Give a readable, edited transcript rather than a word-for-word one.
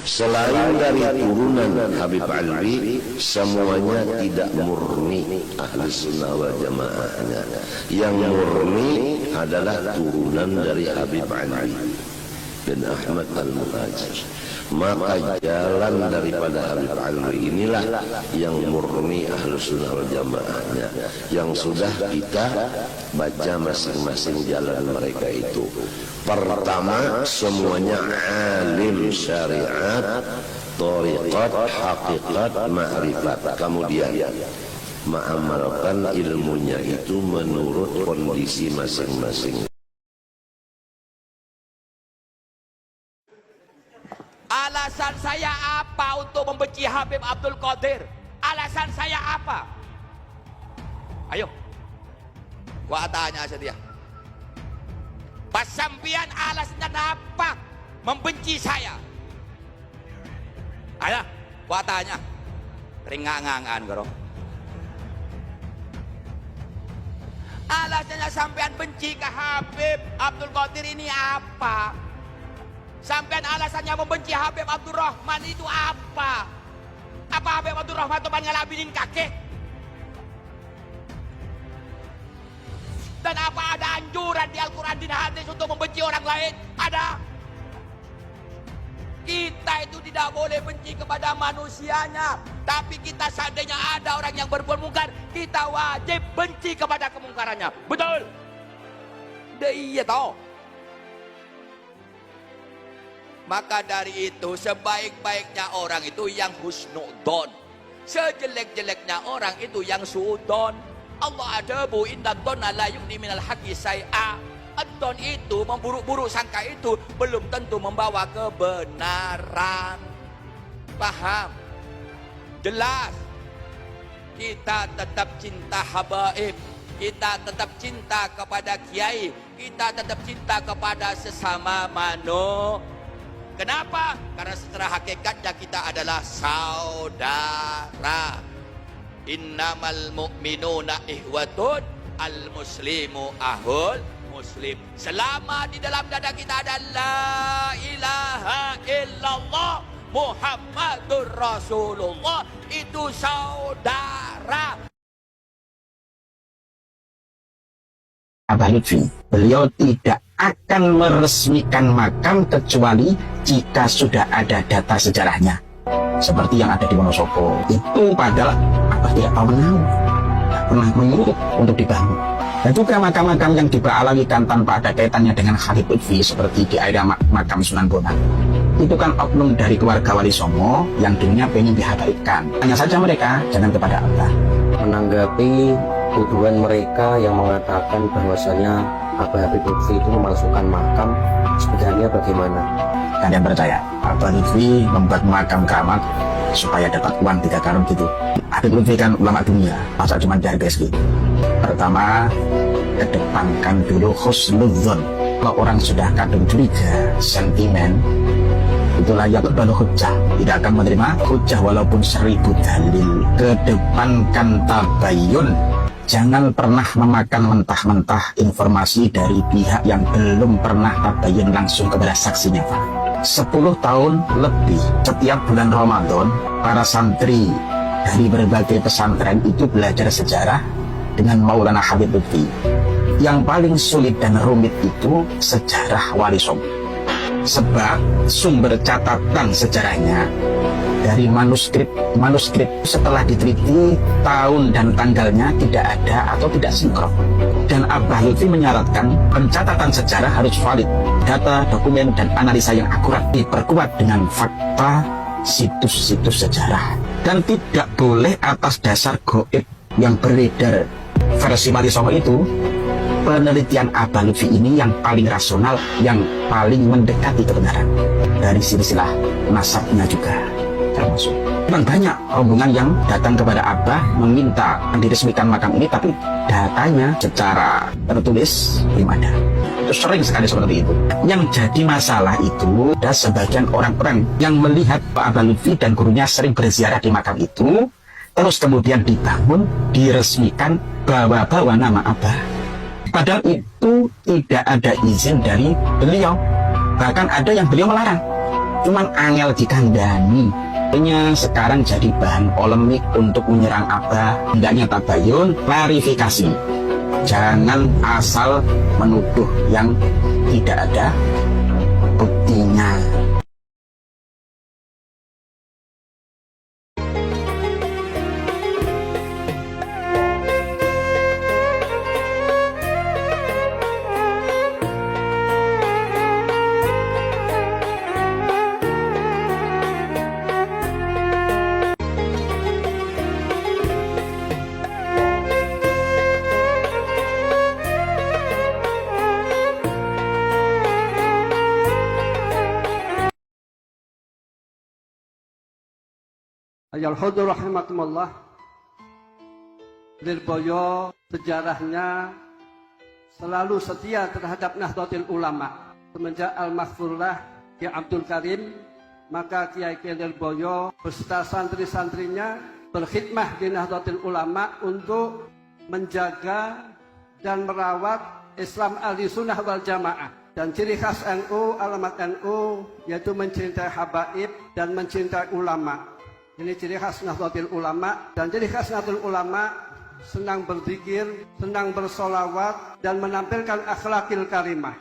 Selain dari turunan Habib Alwi, semuanya tidak murni ahli sunnah wal jamaahnya. Yang murni adalah turunan dari Habib Ali bin Ahmad al-Muhajir. Maka jalan daripada Habib Alwi inilah yang murni ahli sunnah wal jamaahnya, yang sudah kita baca masing-masing jalan mereka itu. Pertama, semuanya alim syariat, thariqat, hakikat, ma'rifat. Kemudian mengamalkan ilmunya itu menurut kondisi masing-masing. Alasan saya apa untuk membenci Habib Abdul Qadir? Alasan saya apa? Ayo, gua tanya sedia. Pas sampian alasannya apa membenci saya? Ayo, gua tanya. Ringangan karo. Alasannya sampean benci ke Habib Abdul Qadir ini apa? Sampean alasannya membenci Habib Abdul Rahman itu apa? Apa Habib Abdul Rahman teman ngelabinin kakek? Dan apa ada anjuran di Al-Quran dan hadis untuk membenci orang lain? Ada. Kita itu tidak boleh benci kepada manusianya, tapi kita seandainya ada orang yang berbuat mungkar, kita wajib benci kepada kemungkarannya. Betul? Iya toh. Maka dari itu sebaik-baiknya orang itu yang husnudon, sejelek-jeleknya orang itu yang suudon. Allah ada bu inna donna la yughni minal haqqi syai'a. Ad-don itu memburuk-buruk sangka itu belum tentu membawa kebenaran. Paham? Jelas. Kita tetap cinta habaib, kita tetap cinta kepada kiai, kita tetap cinta kepada sesama manusia. Kenapa? Karena secara hakikatnya kita adalah saudara. Innamal mu'minuna ihwatun, al muslimu ahul muslim. Selama di dalam dada kita ada la ilaha illallah Muhammadur Rasulullah, itu saudara. Abah Lutfi, beliau tidak akan meresmikan makam kecuali jika sudah ada data sejarahnya, seperti yang ada di Wonosobo. Itu padahal Abah tidak tahu menahu, tidak pernah menyuruh untuk dibangun. Dan juga makam-makam yang diberalawikan tanpa ada kaitannya dengan Habib Lutfi, seperti di area makam Sunan Bonang, itu kan oknum dari keluarga Wali Songo yang dulunya pengen dihabaibkan. Tanya saja mereka, jangan kepada Abah. Menanggapi tuduhan mereka yang mengatakan bahwasanya Abah Habib Lutfi itu memasukkan makam, sebenarnya bagaimana? Kalian percaya Abah Lutfi membuat makam keramat supaya dapat uang 3 karung gitu? Habib Lutfi kan ulama dunia, masa cuma dihargai segitu? Pertama, kedepankan dulu husnudzon. Kalau orang sudah kadung curiga, sentimen, itu layak balu hujjah, tidak akan menerima hujjah walaupun 1000 dalil. Kedepankan tabayun. Jangan pernah memakan mentah-mentah informasi dari pihak yang belum pernah tabayun langsung kepada saksinya, Pak. 10 tahun lebih, setiap bulan Ramadan, para santri dari berbagai pesantren itu belajar sejarah dengan Maulana Habib Lutfi. Yang paling sulit dan rumit itu sejarah Wali Songo. Sebab sumber catatan sejarahnya dari manuskrip setelah diteliti tahun dan tanggalnya tidak ada atau tidak sinkron. Dan Abah Lutfi menyaratkan pencatatan sejarah harus valid, data, dokumen, dan analisa yang akurat, diperkuat dengan fakta situs-situs sejarah, dan tidak boleh atas dasar goib yang beredar versi Wali Songo itu. Penelitian Abah Lutfi ini yang paling rasional, yang paling mendekati kebenaran. Dari silsilah nasabnya juga termasuk. Memang banyak rombongan yang datang kepada Abah meminta diresmikan makam ini, tapi datanya secara tertulis belum ada. Itu sering sekali seperti itu. Yang jadi masalah itu ada sebagian orang-orang yang melihat Pak Abah Lutfi dan gurunya sering berziarah di makam itu, terus kemudian dibangun, diresmikan, bawa-bawa nama Abah. Padahal itu tidak ada izin dari beliau. Bahkan ada yang beliau melarang. cuman angel dikandani. Akhirnya sekarang jadi bahan polemik untuk menyerang Abah. Hendaknya tabayun, klarifikasi. Jangan asal menuduh yang tidak ada buktinya. Ayol hudur rahimakumullah. Lirboyo sejarahnya selalu setia terhadap Nahdlatul Ulama. Semenjak Al-Maghfurlah Kiai Abdul Karim, maka Kiai Lirboyo beserta santri-santrinya berkhidmah di Nahdlatul Ulama untuk menjaga dan merawat Islam ahli sunnah wal jamaah. Dan ciri khas NU, alamat NU, yaitu mencintai habaib dan mencintai ulama. Ini ciri khas Nahdlatul Ulama. Dan ciri khas Nahdlatul Ulama senang berzikir, senang bersolawat, dan menampilkan akhlakil karimah.